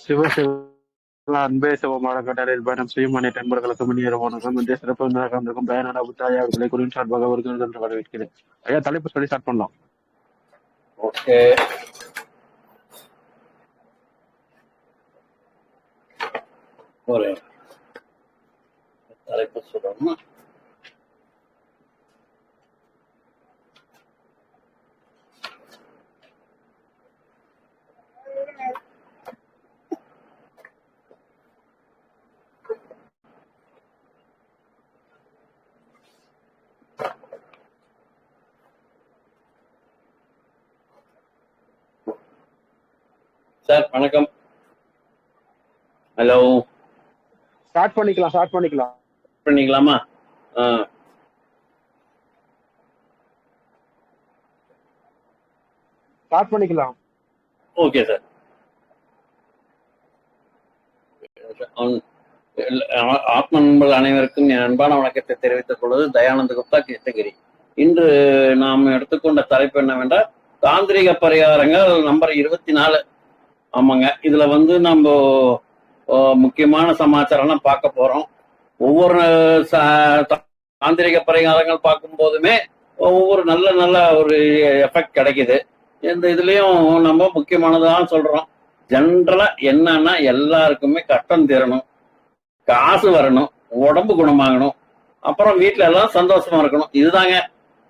சிவ சிவ அன்பே சிவமான கடலில் பயணம் செய்யும் அனைத்து நண்பர்களுக்கும் இனிய வணக்கம். இன்றைய சிறப்பு விருந்தினருக்கும் பயனாள புத்தாய அவர்களை குறியின் சார்பாக வருகிறது என்று வரவேற்கிறேன். ஐயா, தலைப்பு சொல்லி ஸ்டார்ட் பண்ணலாம். ஓகே, ஒரு தலைப்பு சொல்லணும். சார் வணக்கம். ஹலோ, ஸ்டார்ட் பண்ணிக்கலாமா? ஸ்டார்ட் பண்ணிக்கலாம். Okay sir. ஆத்ம நண்பர்கள் அனைவருக்கும் என் அன்பான வணக்கத்தை தெரிவித்துக் கொள்வது தயானந்த குப்தா, கிருஷ்ணகிரி. இன்று நாம் எடுத்துக்கொண்ட தலைப்பு என்னவென்றால் தாந்திரிக பரிகாரங்கள் நம்பர் 24. ஆமாங்க, இதுல நம்ம முக்கியமான சமாச்சாரம்லாம் பார்க்க போறோம். ஒவ்வொரு தாந்திரிக பரிகாரங்கள் பார்க்கும் போதுமே ஒவ்வொரு நல்ல நல்ல ஒரு எஃபெக்ட் கிடைக்குது. இந்த இதுலயும் நம்ம முக்கியமானதான் சொல்றோம். ஜென்ரலா என்னன்னா எல்லாருக்குமே கஷ்டம் தீரணும், காசு வரணும், உடம்பு குணமாகணும், அப்புறம் வீட்டுல எல்லாம் சந்தோஷமா இருக்கணும். இதுதாங்க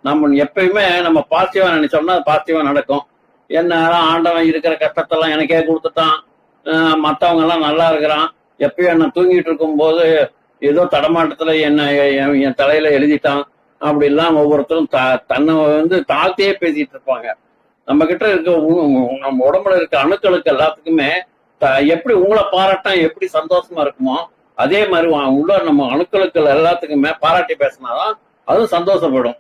நம்ம எப்பயுமே நம்ம பாசிட்டிவா நினைச்சோம்னா அது பாசிட்டிவா நடக்கும். என்ன ஆண்டவன் இருக்கிற கஷ்டத்தெல்லாம் எனக்கே கொடுத்துட்டான், மற்றவங்க எல்லாம் நல்லா இருக்கிறான், எப்பயும் என்ன தூங்கிட்டு இருக்கும் போது ஏதோ தடமாட்டத்துல என் தலையில எழுதிட்டான் அப்படிலாம் ஒவ்வொருத்தரும் தன்னை தாழ்த்தியே பேசிட்டு இருப்பாங்க. நம்ம கிட்ட இருக்க நம்ம உடம்புல இருக்க அணுக்களுக்கு எல்லாத்துக்குமே எப்படி உங்களை பாராட்டா எப்படி சந்தோஷமா இருக்குமோ அதே மாதிரி உள்ள நம்ம அணுக்களுக்கு எல்லாத்துக்குமே பாராட்டி பேசினாதான் அதுவும் சந்தோஷப்படும்.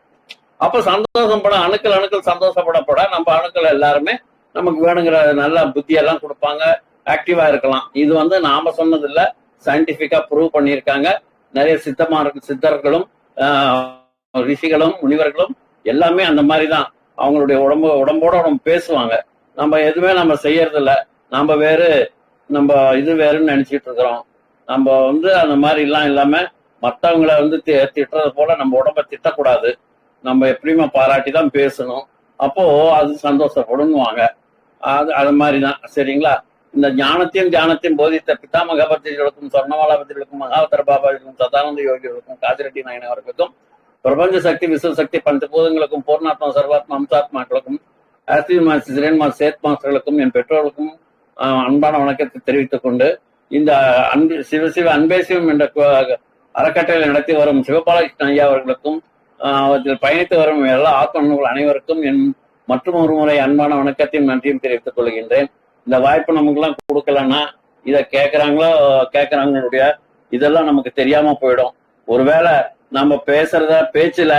அப்ப சந்தோஷப்பட அணுக்கள் சந்தோஷப்படப்பட நம்ம அணுக்கள் எல்லாருமே நமக்கு வேணுங்கிற நல்ல புத்தியெல்லாம் கொடுப்பாங்க, ஆக்டிவா இருக்கலாம். இது நாம சொன்னது இல்ல, சயின்டிபிக்கா ப்ரூவ் பண்ணியிருக்காங்க. நிறைய சித்தர்களும் ரிஷிகளும் முனிவர்களும் எல்லாமே அந்த மாதிரிதான் அவங்களுடைய உடம்போட பேசுவாங்க. நம்ம எதுவுமே நம்ம செய்யறது இல்ல, நம்ம வேறு நம்ம இது வேறுன்னு நினைச்சிட்டு இருக்கிறோம். நம்ம அந்த மாதிரி எல்லாம் இல்லாம மற்றவங்களை திட்டுறது போல நம்ம உடம்ப திட்டக்கூடாது. நம்ம எப்படியுமே பாராட்டி தான் பேசணும். அப்போ அது சந்தோஷப்படுவாங்க. அது மாதிரிதான். சரிங்களா? இந்த ஞானத்தையும் தியானத்தையும் போதித்த பிதாமக பத்திரிகளுக்கும் சொர்ணமாலா பத்திரிகளுக்கும் மகாவதர பாபாவிற்கும் சதானந்த யோகிகளுக்கும் காசிரெட்டி நாயன் அவர்களுக்கும் பிரபஞ்ச சக்தி விஸ்வசக்தி பஞ்சபூதங்களுக்கும் பூர்ணாத்மா சர்வாத்மா அம்சாத்மாக்களுக்கும் சிரேன்மா சேத் மாஸ்டர்களுக்கும் என் பெற்றோர்களுக்கும் அன்பான வணக்கத்தை தெரிவித்துக் கொண்டு இந்த சிவ அன்பே சிவம் என்ற அறக்கட்டளை நடத்தி வரும் சிவபாலகிருஷ்ணன் ஐயா அவர்களுக்கும் அதில் பயணித்து வரும் எல்லா ஆத்மர்கள் அனைவருக்கும் என் மற்றும் ஒரு முறை அன்பான வணக்கத்தையும் நன்றியும் தெரிவித்துக் கொள்கின்றேன். இந்த வாய்ப்பு நமக்கு எல்லாம் கொடுக்கலன்னா இதை கேட்கறாங்களுடைய இதெல்லாம் நமக்கு தெரியாம போயிடும். ஒருவேளை நம்ம பேச்சுல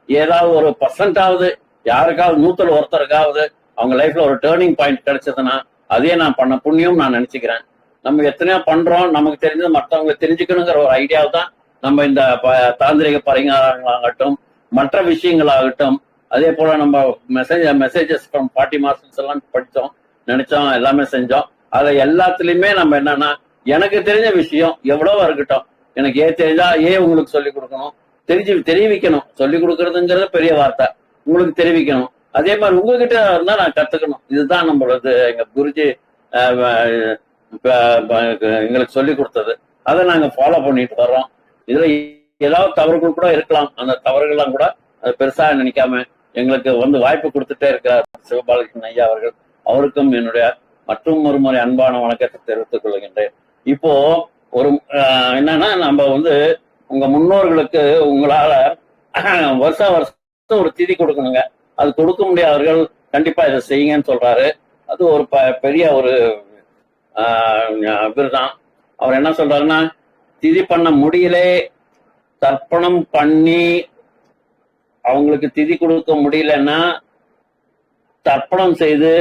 ஏதாவது ஒரு பர்சன்டாவது யாருக்காவது 100 ஒருத்தருக்காவது அவங்க லைஃப்ல ஒரு டேர்னிங் பாயிண்ட் கிடைச்சதுன்னா அதே நான் பண்ண புண்ணியம் நான் நினைச்சுக்கிறேன். நம்ம எத்தனையோ பண்றோம், நமக்கு தெரிஞ்சது மற்றவங்களுக்கு தெரிஞ்சுக்கணுங்கிற ஒரு ஐடியாவை தான் நம்ம இந்த தாந்திரிக பரிகாரங்களாகட்டும் மற்ற விஷயங்களாகட்டும் அதே போல நம்ம மெசேஜஸ் ஃப்ரம் 40 மாஸ்டர்ஸ் எல்லாம் படித்தோம், நினைச்சோம், எல்லாமே செஞ்சோம். அதை எல்லாத்துலயுமே நம்ம என்னன்னா எனக்கு தெரிஞ்ச விஷயம் எவ்வளவோ இருக்கட்டும், எனக்கு தெரிஞ்சா உங்களுக்கு சொல்லிக் கொடுக்கணும், தெரிவிக்கணும். சொல்லிக் கொடுக்கறதுங்கிறது பெரிய வார்த்தை, உங்களுக்கு தெரிவிக்கணும். அதே மாதிரி உங்ககிட்ட இருந்தா நான் கத்துக்கணும். இதுதான் நம்மளது எங்க குருஜி எங்களுக்கு சொல்லி கொடுத்தது. அதை நாங்க ஃபாலோ பண்ணிட்டு வர்றோம். இதுல ஏதாவது தவறுகள் கூட இருக்கலாம், அந்த தவறுகள்லாம் கூட அது பெருசா நினைக்காம எங்களுக்கு வாய்ப்பு கொடுத்துட்டே இருக்கிறார் சிவபாலகிருஷ்ணன் ஐயா அவர்கள். அவருக்கும் என்னுடைய மற்றும் ஒரு முறை அன்பான வணக்கத்தை தெரிவித்துக் கொள்கின்றேன். இப்போ ஒரு என்னன்னா நம்ம உங்க முன்னோர்களுக்கு உங்களால வருஷம் ஒரு திதி கொடுக்கணுங்க. அது கொடுக்க முடியாதவர்கள் கண்டிப்பா இதை செய்யுங்கன்னு சொல்றாரு. அது ஒரு பெரிய ஒரு இவர்தான். அவர் என்ன சொல்றாருன்னா, திதி பண்ண முடியல, தர்ப்பணம் பண்ணி அவங்களுக்கு திதி கொடுக்க முடியலன்னா தர்ப்பணம் செய்து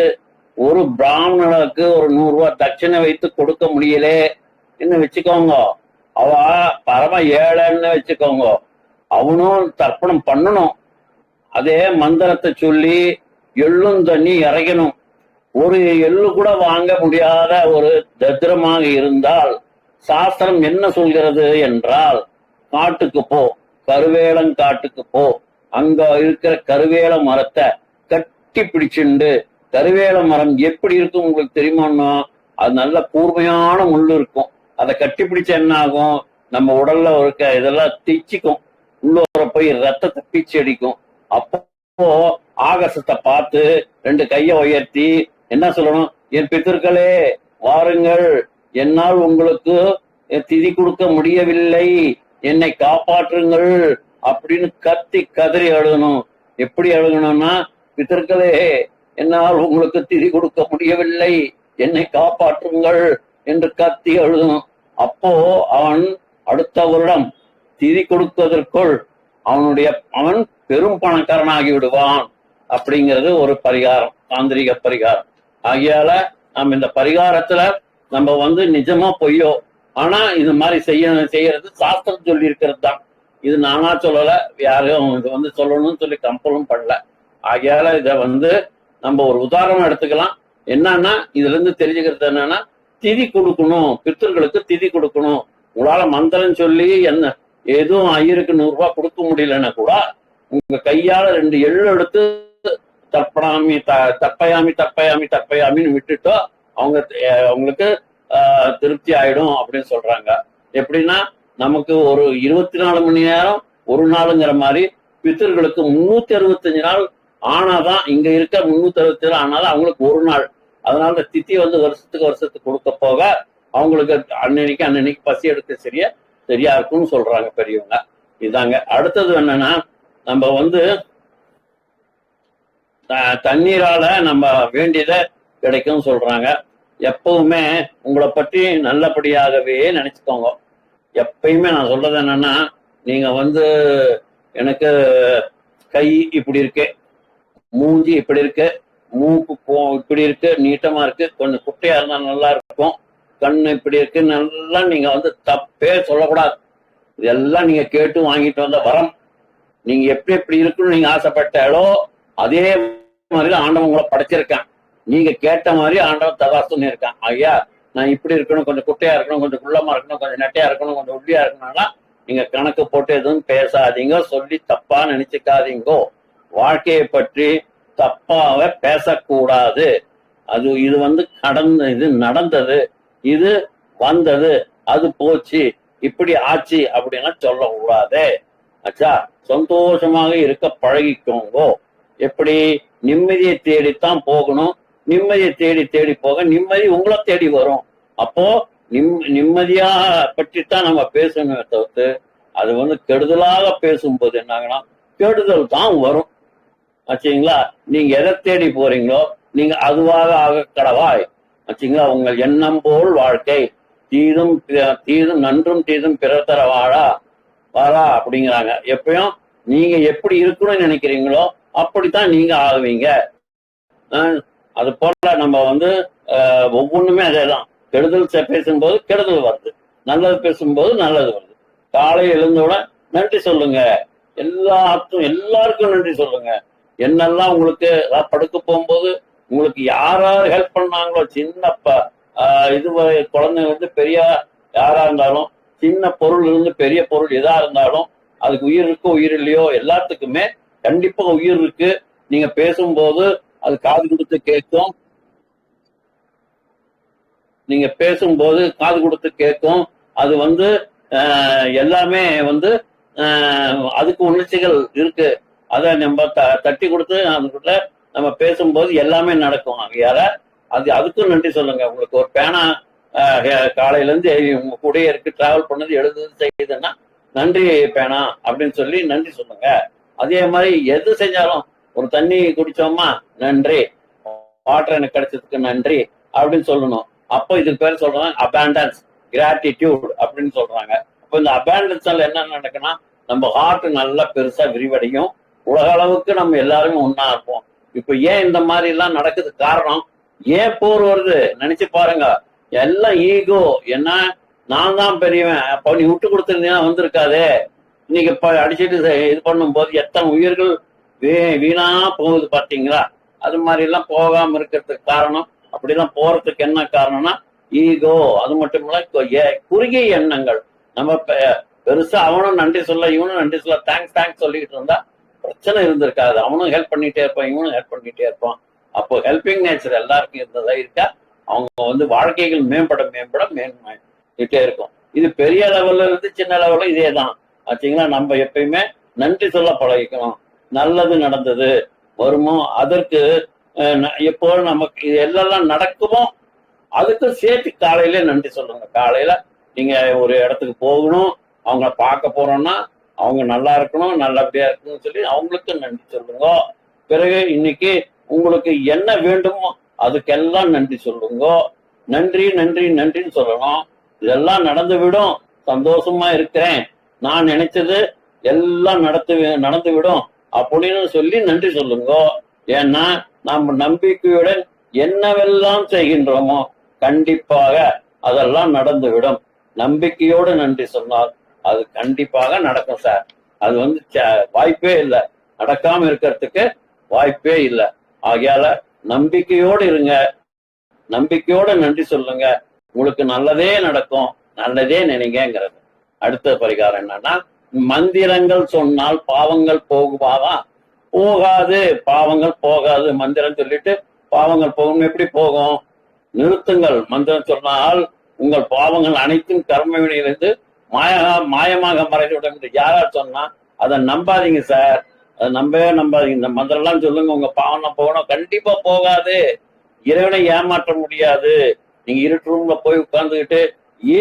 ஒரு பிராமணனுக்கு ஒரு 100 ரூபாய் தட்சணை வைத்து கொடுக்க முடியல என்ன வச்சுக்கோங்க, அவ பரம ஏழைன்னு வச்சுக்கோங்க, அவனும் தர்ப்பணம் பண்ணணும். அதே மந்திரத்தை சொல்லி எள்ளும் தண்ணி இறைக்கணும். ஒரு எள்ளு கூட வாங்க முடியாத ஒரு தத்திரமாக இருந்தால் சாஸ்திரம் என்ன சொல்கிறது என்றால், காட்டுக்கு போ, கருவேலங்காட்டுக்கு போ, அங்க இருக்கிற கருவேல மரத்தை கட்டி பிடிச்சுண்டு, கருவேல மரம் எப்படி இருக்கும் உங்களுக்கு தெரியுமான்னா, அது நல்ல கூர்மையான முள்ளு இருக்கும். அதை கட்டி பிடிச்ச என்ன ஆகும், நம்ம உடல்ல இருக்க இதெல்லாம் திச்சிக்கும், உள்ளோர போய் ரத்தத்தை பீச்சி அடிக்கும். அப்போ ஆகாசத்தை பார்த்து ரெண்டு கைய உயர்த்தி என்ன சொல்லணும், என் பித்தர்களே வாருங்கள், என்னால் உங்களுக்கு திதி கொடுக்க முடியவில்லை, என்னை காப்பாற்றுங்கள் அப்படின்னு கத்தி கதறி அழுகணும். எப்படி அழுகணும்னா, பித்தர்களே என்னால் உங்களுக்கு திதி கொடுக்க முடியவில்லை, என்னை காப்பாற்றுங்கள் என்று கத்தி அழுகணும். அப்போ அவன் அடுத்த வருடம் திதி கொடுப்பதற்குள் அவன் பெரும் பணக்காரனாகி விடுவான். அப்படிங்கிறது ஒரு பரிகாரம், தாந்திரிக பரிகாரம். ஆகையால நம்ம இந்த பரிகாரத்துல நம்ம நிஜமா பொய்யோ, ஆனா இது மாதிரி செய்யறது சாஸ்திரம் சொல்லி இருக்கிறது தான். இது நானா சொல்லல, யாரும் இது சொல்லணும்னு சொல்லி கம்பலும் பண்ணல. ஆகையால இத நம்ம ஒரு உதாரணம் எடுத்துக்கலாம். என்னன்னா இதுல இருந்து தெரிஞ்சுக்கிறது என்னன்னா, திதி கொடுக்கணும், பித்தர்களுக்கு திதி கொடுக்கணும். உங்களால மந்திரம் சொல்லி என்ன எதுவும் ஐயருக்கு 100 ரூபாய் கொடுக்க முடியலன்னா கூட உங்க கையால 2 எள்ளு எடுத்து தப்பயாமி தப்பயாமி தப்பயாமி தப்பயாமின்னு விட்டுட்டோ அவங்களுக்கு திருப்தி ஆயிடும் அப்படின்னு சொல்றாங்க. எப்படின்னா, நமக்கு ஒரு 24 மணி நேரம் ஒரு நாளுங்கிற மாதிரி பித்தர்களுக்கு 365 நாள் ஆனாதான், இங்க இருக்க 365 ஆனாதான் அவங்களுக்கு ஒரு நாள். அதனால தித்தி வருஷத்துக்கு கொடுக்க போக அவங்களுக்கு அன்னன்னைக்கு பசி எடுக்க சரியா இருக்கும்னு சொல்றாங்க பெரியவங்க. இதாங்க. அடுத்தது என்னன்னா, நம்ம தண்ணீரால நம்ம வேண்டியதை கிடைக்கும் சொல்றாங்க. எப்பவுமே உங்களை பற்றி நல்லபடியாகவே நினைச்சுக்கோங்க. எப்பயுமே நான் சொல்றது என்னன்னா, நீங்க எனக்கு கை இப்படி இருக்கு, மூஞ்சி இப்படி இருக்கு, மூக்கு இப்படி இருக்கு, நீட்டமா இருக்கு, கொஞ்சம் குட்டையா இருந்தா நல்லா இருக்கும், கண்ணு இப்படி இருக்கு, நல்லா நீங்க தப்பே சொல்லக்கூடாது. இதெல்லாம் நீங்க கேட்டு வாங்கிட்டு வந்த வரம். நீங்க எப்படி இருக்குன்னு நீங்க ஆசைப்பட்டாலோ அதே மாதிரி ஆண்டவன் உங்களை படைச்சிருக்கான். நீங்க கேட்ட மாதிரி ஆண்டவன் தகாசுன்னு இருக்கான். ஐயா நான் இப்படி இருக்கணும், கொஞ்சம் குட்டையா இருக்கணும், கொஞ்சம் குள்ளமா இருக்கணும், கொஞ்சம் நெட்டையா இருக்கணும், கொஞ்சம் ஒல்லியா இருக்கணும்னா நீங்க கணக்கு போட்டு எதுவும் பேசாதீங்க, சொல்லி தப்பா நினைச்சுக்காதீங்கோ. வாழ்க்கையை பற்றி தப்பாக பேசக்கூடாது. இது இது நடந்தது, இது வந்தது, அது போச்சு, இப்படி ஆச்சு அப்படின்னா சொல்லக்கூடாது. ஆச்சா, சந்தோஷமாக இருக்க பழகிக்கோங்கோ. எப்படி நிம்மதியை தேடித்தான் போகணும். நிம்மதியை தேடி போக நிம்மதி உங்களை தேடி வரும். அப்போ நிம்மதியா பற்றித்தான் நம்ம பேசணுமே தவிர்த்து அது கெடுதலாக பேசும்போது என்னாங்கன்னா கெடுதல் தான் வரும். ஆச்சுங்களா? நீங்க எதை தேடி போறீங்களோ நீங்க அதுவாக ஆக கடவாய். ஆச்சுங்களா? உங்கள் எண்ணம் போல் வாழ்க்கை, தீதும் நன்றும் தீதும் பிறர் தர வாழா அப்படிங்கிறாங்க. எப்பயும் நீங்க எப்படி இருக்கணும்னு நினைக்கிறீங்களோ அப்படித்தான் நீங்க ஆகுவீங்க. அது போல நம்ம ஒவ்வொன்றுமே அதேதான். கெடுதல் பேசும்போது கெடுதல் வருது, நல்லது பேசும்போது நல்லது வருது. காலை எழுந்தோட நன்றி சொல்லுங்க, எல்லாருக்கும் நன்றி சொல்லுங்க. என்னெல்லாம் உங்களுக்கு படுக்க போகும்போது உங்களுக்கு யார் ஹெல்ப் பண்ணாங்களோ, சின்ன இது குழந்தை பெரிய யாரா இருந்தாலும், சின்ன பொருள் இருந்து பெரிய பொருள் எதா இருந்தாலும் அதுக்கு உயிர் இருக்கோ உயிர் இல்லையோ எல்லாத்துக்குமே கண்டிப்பா உயிர் இருக்கு. நீங்க பேசும்போது அது காது கொடுத்து கேட்கும். நீங்க பேசும்போது காது கொடுத்து கேட்கும். அது எல்லாமே அதுக்கு உணர்ச்சிகள் இருக்கு. அதை நம்ம தட்டி கொடுத்து அதுக்குள்ள நம்ம பேசும்போது எல்லாமே நடக்கும். யார அதுக்கும் நன்றி சொல்லுங்க. உங்களுக்கு ஒரு பேனா காலையில இருந்து உங்க கூட இருக்கு, டிராவல் பண்ணது, எழுதுறது, செய்யுதுன்னா நன்றி பேனா அப்படின்னு சொல்லி நன்றி சொல்லுங்க. அதே மாதிரி எது செஞ்சாலும், ஒரு தண்ணி குடிச்சோமா நன்றி, வாட்டர் எனக்கு கிடைச்சதுக்கு நன்றி அப்படின்னு சொல்லணும். அப்போ இதுக்கு பேர் சொல்றாங்க அபாண்டன்ஸ், கிராட்டிடியூட் அப்படின்னு சொல்றாங்க. அப்போ இந்த அபாண்டன்ஸ்ல என்ன நடக்குன்னா, நம்ம ஹார்ட் நல்லா பெருசா விரிவடையும். உலக அளவுக்கு நம்ம எல்லாருமே ஒன்னா இருப்போம். இப்ப ஏன் இந்த மாதிரி எல்லாம் நடக்குது காரணம், ஏன் போர் வருது நினைச்சு பாருங்க. எல்லாம் ஈகோ. என்ன, நான் தான் பெரியவன், அப்ப நீ விட்டு கொடுத்துருந்தீங்கன்னா வந்திருக்காதே. இன்னைக்கு அடிச்சுட்டு இது பண்ணும் போது எத்தனை உயிர்கள் வீணா போகுது பாத்தீங்களா? அது மாதிரி எல்லாம் போகாம இருக்கிறதுக்கு காரணம், அப்படிலாம் போறதுக்கு என்ன காரணம்னா ஈகோ. அது மட்டும் இல்ல குறுகிய எண்ணங்கள். நம்ம பெருசா அவனும் நன்றி சொல்ல இவனும் நன்றி சொல்ல தேங்க்ஸ் தேங்க்ஸ் சொல்லிட்டு இருந்தா பிரச்சனை இருந்திருக்காது. அவனும் ஹெல்ப் பண்ணிட்டே இருப்பான், இவனும் ஹெல்ப் பண்ணிட்டே இருப்பான். அப்போ ஹெல்பிங் நேச்சர் எல்லாருக்கும் இருந்ததா இருக்கா, அவங்க வாழ்க்கைகள் மேம்பட மேம்பட மேம்பட்டே இருக்கும். இது பெரிய லெவல்ல இருந்து சின்ன லெவல்ல இதே தான் ஆச்சுங்களா. நம்ம எப்பயுமே நன்றி சொல்ல பழகிக்கணும். நல்லது நடந்தது வருமோ அதற்கு எப்போ நமக்கு இது எல்லாம் நடக்குமோ அதுக்கு சேர்த்து காலையில நன்றி சொல்லுங்க. காலையில நீங்க ஒரு இடத்துக்கு போகணும், அவங்கள பார்க்க போறோம்னா அவங்க நல்லா இருக்கணும், நல்லபடியா இருக்கணும்னு சொல்லி அவங்களுக்கு நன்றி சொல்லுங்க. பிறகு இன்னைக்கு உங்களுக்கு என்ன வேண்டுமோ அதுக்கெல்லாம் நன்றி சொல்லுங்க. நன்றி நன்றி நன்றின்னு சொல்லணும். இதெல்லாம் நடந்து விடும், சந்தோஷமா இருக்கிறேன், நான் நினைச்சது எல்லாம் நடந்து விடும் அப்படின்னு சொல்லி நன்றி சொல்லுங்க. ஏன்னா நம்ம நம்பிக்கையுடன் என்னவெல்லாம் செய்கின்றோமோ கண்டிப்பாக அதெல்லாம் நடந்து விடும். நம்பிக்கையோடு நன்றி சொன்னால் அது கண்டிப்பாக நடக்கும் சார். அது வாய்ப்பே இல்லை, நடக்காம இருக்கிறதுக்கு வாய்ப்பே இல்லை. ஆகையால நம்பிக்கையோடு இருங்க, நம்பிக்கையோட நன்றி சொல்லுங்க, உங்களுக்கு நல்லதே நடக்கும், நல்லதே நினைங்கிறது. அடுத்த பரிகாரம் என்னன்னா, மந்திரங்கள் சொன்னால் பாவங்கள் போகுமாவா? போகாது, பாவங்கள் போகாது. மந்திரம் சொல்லிட்டு பாவங்கள் போகும். எப்படி போகும்? நிறுத்துங்கள். மந்திரம் சொன்னால் உங்கள் பாவங்கள் அனைத்தும் கர்ம வினையிலிருந்து மாயமாக மறைந்துவிடும் என்று யாரால் சொன்னா அதை நம்பாதீங்க சார். அதை நம்பாதீங்க. இந்த மந்திரம் எல்லாம் சொல்லுங்க, உங்க பாவம் போகணும். கண்டிப்பா போகாது. இறைவனை ஏமாற்ற முடியாது. நீங்க இருட்டு ரூம்ல போய் உட்கார்ந்துக்கிட்டு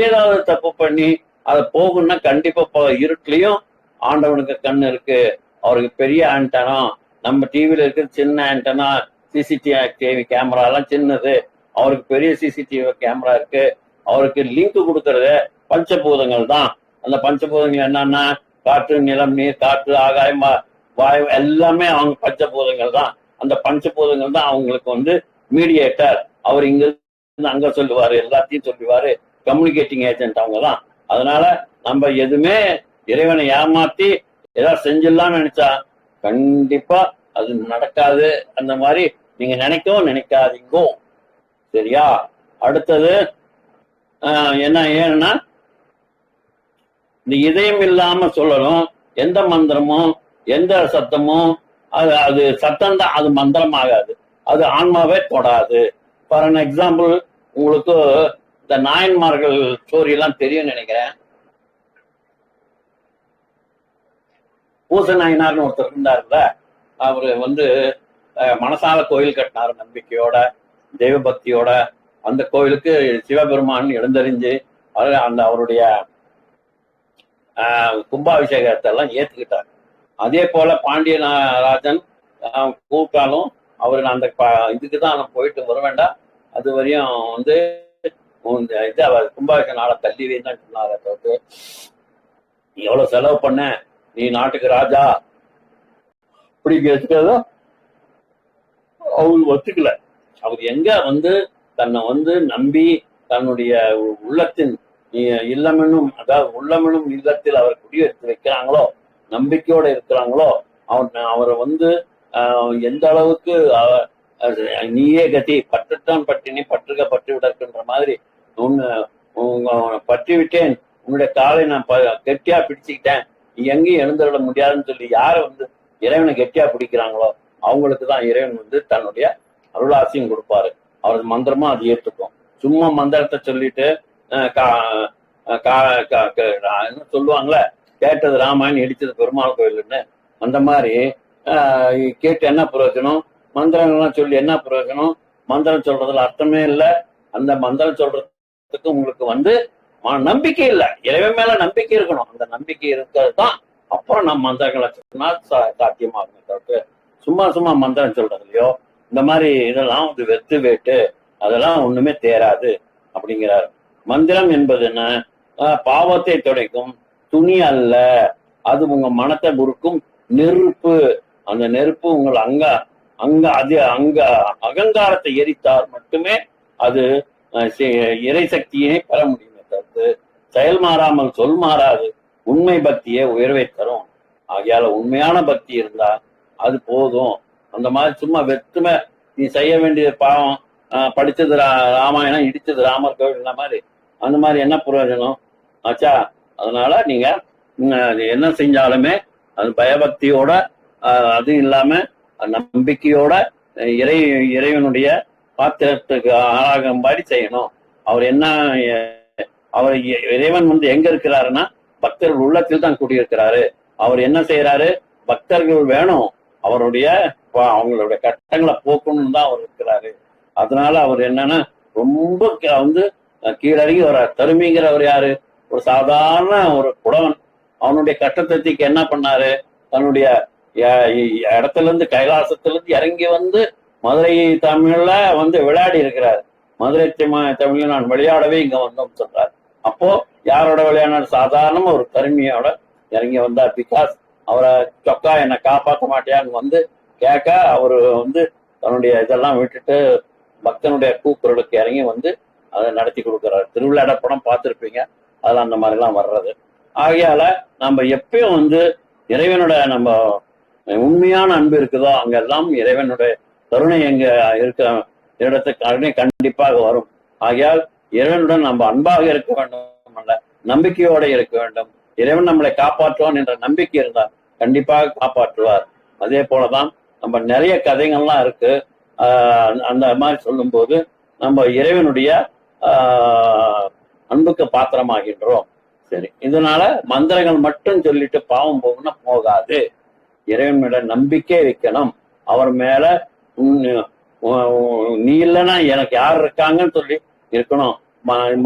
ஏதாவது தப்பு பண்ணி அதை போகும்னா கண்டிப்பா இருட்டுலயும் ஆண்டவனுக்கு கண்ணு இருக்கு. அவருக்கு பெரிய ஆண்டனா, நம்ம டிவில இருக்கிற சின்ன ஆண்டனா, சிசிடிவி கேமரா எல்லாம் சின்னது, அவருக்கு பெரிய சிசிடிவி கேமரா இருக்கு. அவருக்கு லிங்க் கொடுக்கறது பஞ்சபூதங்கள் தான். அந்த பஞ்சபூதங்கள் என்னன்னா காற்று, நிலம், நீர், காற்று, ஆகாயம், வாயு எல்லாமே அவங்க பஞ்சபூதங்கள் தான். அந்த பஞ்சபூதங்கள் தான் அவங்களுக்கு மீடியேட்டர். அவர் இங்க இருந்து அங்க சொல்லுவாரு, எல்லாத்தையும் சொல்லுவாரு. கம்யூனிகேட்டிங் ஏஜென்ட் அவங்க தான். அதனால நம்ம எதுவுமே இறைவனை ஏமாத்தி ஏதாவது செஞ்சிடலாம்னு நினைச்சா கண்டிப்பா அது நடக்காது. அந்த மாதிரி நீங்க நினைக்கவும் நினைக்காதீங்கோ. சரியா? அடுத்தது ஏன்னா இந்த இதயம் இல்லாம சொல்லணும். எந்த மந்திரமும் எந்த சத்தமும் அது சத்தம் தான், அது மந்திரம் ஆகாது, அது ஆன்மாவே தொடாது. ஃபார் அன் எக்ஸாம்பிள், உங்களுக்கு இந்த நாயன்மார்கள் ஸ்டோரி எல்லாம் தெரியும் நினைக்கிறேன். பூச நாயனார்னு ஒருத்தர் இருந்தார்ல, அவரு மனசால கோயில் கட்டினாரு நம்பிக்கையோட, தெய்வ பக்தியோட. அந்த கோயிலுக்கு சிவபெருமான் எழுந்தறிஞ்சு அவருடைய கும்பாபிஷேகத்தை எல்லாம் ஏத்துக்கிட்டார். அதே போல பாண்டிய ராஜன் கூப்பிட்டாலும் அவர் அந்த இதுக்குதான் நான் போயிட்டு வர வேண்டாம், அது வரையும் அவர் கும்பாபிஷேக நாளை தள்ளி தான் சொன்னார தவிர்த்து, நீ எவ்வளவு செலவு பண்ண, நீ நாட்டுக்கு ராஜா அப்படி கேட்கிறதோ அவரு ஒத்துக்கல. அவர் எங்க தன்னை நம்பி தன்னுடைய உள்ளத்தின் இல்லமெனும், அதாவது உள்ளமெனும் இல்லத்தில் அவர் குடியெடுத்து வைக்கிறாங்களோ, நம்பிக்கையோட இருக்கிறாங்களோ, அவரை எந்த அளவுக்கு நீயே கதி, பற்றுத்தான் பட்டினி பற்றுக பற்றி விடற்கின்ற மாதிரி பற்றி விட்டேன், உன்னுடைய காலை நான் கெட்டியா பிடிச்சுக்கிட்டேன், நீ எங்கேயும் எழுந்துவிட முடியாதுன்னு சொல்லி யார இறைவனை கெட்டியா பிடிக்கிறாங்களோ அவங்களுக்கு தான் இறைவன் தன்னுடைய அருளாசியும் கொடுப்பாரு. அவரது மந்திரமா அது ஏற்றுக்கும். சும்மா மந்திரத்தை சொல்லிட்டு என்ன சொல்லுவாங்களே, கேட்டது ராமாயணம் இடிச்சது பெருமாள் கோயில்னு, அந்த மாதிரி கேட்டு என்ன பிரயோஜனம்? மந்திரங்கள்லாம் சொல்லி என்ன பிரயோஜனம்? மந்திரம் சொல்றதுல அர்த்தமே இல்லை. அந்த மந்திரம் சொல்றதுக்கு உங்களுக்கு நம்பிக்கை இல்லை, இறைவன் மேல நம்பிக்கை இருக்கணும். அந்த நம்பிக்கை இருக்கிறது தான் அப்புறம் நம்ம மந்திரங்களை சொன்னால் சாத்தியமாகும். தவிர்த்து சும்மா மந்திரம் சொல்றதுலையோ இந்த மாதிரி இதெல்லாம் வெத்து வேட்டு அதெல்லாம் ஒண்ணுமே தேராது அப்படிங்கிறார். மந்திரம் என்பது என்ன? பாவத்தை துடைக்கும் துணி அல்ல, அது உங்க மனத்தை முறுக்கும் நெருப்பு. அந்த நெருப்பு உங்கள் அங்க அகங்காரத்தை எரித்தால் மட்டுமே அது இறை சக்தியை பெற முடியுமே தவிர்த்து செயல் மாறாமல் சொல் மாறாது. உண்மை பக்தியை உயர்வை தரும். ஆகையால உண்மையான பக்தி இருந்தா அது போதும். அந்த மாதிரி சும்மா நீ செய்ய வேண்டியது பாவம், படிச்சது ராமாயணம், இடிச்சது ராமர் கோவில் மாதிரி, அந்த மாதிரி என்ன பிரயோஜனம் ஆச்சா? அதனால நீங்க என்ன செஞ்சாலுமே அது பயபக்தியோட, அது இல்லாம நம்பிக்கையோட இறைவனுடைய பாத்திரத்துக்கு ஆளாகும்படி செய்யணும். அவர் என்ன, அவர் இறைவன் எங்க இருக்கிறாருன்னா பக்தர்கள் உள்ளத்தில் தான் கூடியிருக்கிறாரு. அவர் என்ன செய்யறாரு, பக்தர்கள் வேணும், அவருடைய அவங்களுடைய கட்டங்களை போக்கணும்னு தான் அவர் இருக்கிறாரு. அதனால அவர் என்னன்னா ரொம்ப கீழறங்கி வர்றார். தருமிங்கிறவர் யாரு? ஒரு சாதாரண ஒரு குடவன். அவனுடைய கட்டத்திற்கு என்ன பண்ணாரு, தன்னுடைய இடத்துல இருந்து, கைலாசத்துல இருந்து இறங்கி மதுரை தமிழ்ல விளையாடி இருக்கிறார். மதுரை தமிழ்ல நான் விளையாடவே இங்க வந்தோம் சொல்றாரு. அப்போ யாரோட விளையாடினார்? சாதாரண ஒரு கருமியோட இறங்கி வந்தார். பிகாஸ் அவரை சொக்கா என்னை காப்பாற்ற மாட்டியான்னு கேட்க, அவரு தன்னுடைய இதெல்லாம் விட்டுட்டு பக்தனுடைய கூக்குரலுக்கு இறங்கி அதை நடத்தி கொடுக்குறாரு. திருவிளையாட படம் பார்த்துருப்பீங்க, அதெல்லாம் அந்த மாதிரி எல்லாம் வர்றது. ஆகையால நம்ம எப்பயும் இறைவனோட நம்ம உண்மையான அன்பு இருக்குதோ அங்கெல்லாம் இறைவனுடைய கருணை எங்க இருக்க இடத்துக்கு கருணை கண்டிப்பாக வரும். ஆகையால் இறைவனுடன் நம்ம அன்பாக இருக்க வேண்டும், அல்ல நம்பிக்கையோட இருக்க வேண்டும். இறைவன் நம்மளை காப்பாற்றுவான் என்ற நம்பிக்கை இருந்தால் கண்டிப்பாக காப்பாற்றுவார். அதே போலதான் நம்ம நிறைய கதைகள்லாம் இருக்கு. அந்த மாதிரி சொல்லும் போது நம்ம இறைவனுடைய அன்புக்கு பாத்திரமாகின்றோம். சரி, இதனால மந்திரங்கள் மட்டும் சொல்லிட்டு பாவம் போகும்னா போகாது. இறைவன் மேல நம்பிக்கை வைக்கணும். அவர் மேல நீ இல்லைன்னா எனக்கு யார் இருக்காங்கன்னு சொல்லி இருக்கணும்.